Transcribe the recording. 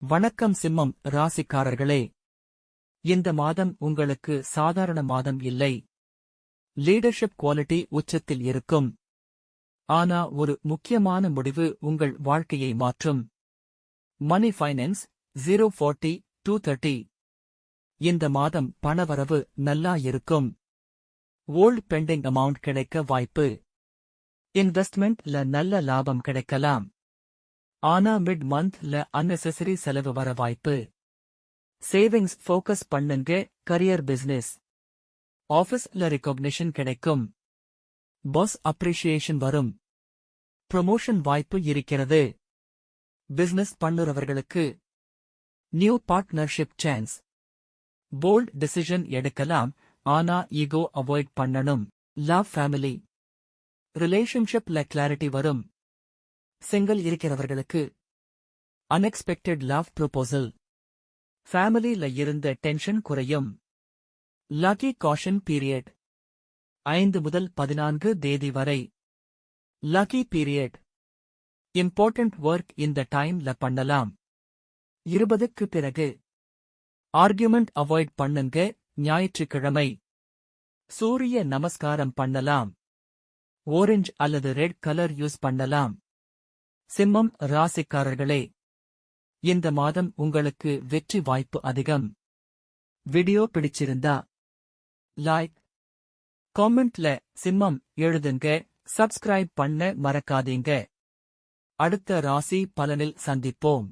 வணக்கம் சிம்மம் ராசிக்காரர்களே. இந்த மாதம் உங்களுக்கு சாதாரண மாதம் இல்லை. லீடர்ஷிப் குவாலிட்டி உச்சத்தில் இருக்கும். ஆனா ஒரு முக்கியமான முடிவு உங்கள் வாழ்க்கையை மாற்றும். மணி ஃபைனான்ஸ் 040-230. இந்த மாதம் பணவரவு நல்லா இருக்கும். ஓல்ட் பெண்டிங் அமௌண்ட் கிடைக்க வாய்ப்பு. இன்வெஸ்ட்மெண்ட்ல நல்ல லாபம் கிடைக்கலாம். ஆனா மிட் மந்த்ல அன்னெசரி செலவு வர வாய்ப்பு. சேவிங்ஸ் ஃபோக்கஸ் பண்ணுங்க. கரியர் பிசினஸ் ஆபீஸ்ல ரெகக்னிஷன் கிடைக்கும். பாஸ் அப்ரிஷியேஷன் வரும். ப்ரமோஷன் வாய்ப்பு இருக்கிறது. பிசினஸ் பண்ணுறவர்களுக்கு new partnership chance. Bold decision எடுக்கலாம். ஆனா ஈகோ அவாய்ட் பண்ணணும். லவ் ஃபேமிலி ரிலேஷன்ஷிப்ல கிளாரிட்டி வரும். சிங்கிள் இருக்கிறவர்களுக்கு அன்எக்ஸ்பெக்டட் லவ் ப்ரொபோசல். ஃபேமிலில இருந்த டென்ஷன் குறையும். லக்கி காஷன் பீரியட் 5 முதல் 14 தேதி வரை. Lucky period. இம்பார்ட்டன்ட் ஒர்க் இந்த டைம்ல பண்ணலாம். 20க்கு பிறகு ஆர்குமெண்ட் அவாய்ட் பண்ணுங்க. ஞாயிற்றுக்கிழமை சூரிய நமஸ்காரம் பண்ணலாம். ஓரஞ்ச் அல்லது ரெட் கலர் யூஸ் பண்ணலாம். சிம்மம் ராசிக்காரர்களே, இந்த மாதம் உங்களுக்கு வெற்றி வாய்ப்பு அதிகம். வீடியோ பிடிச்சிருந்தா லைக், காமெண்ட்ல சிம்மம் எழுதுங்க. சப்ஸ்கிரைப் பண்ண மறக்காதீங்க. அடுத்த ராசி பலனில் சந்திப்போம்.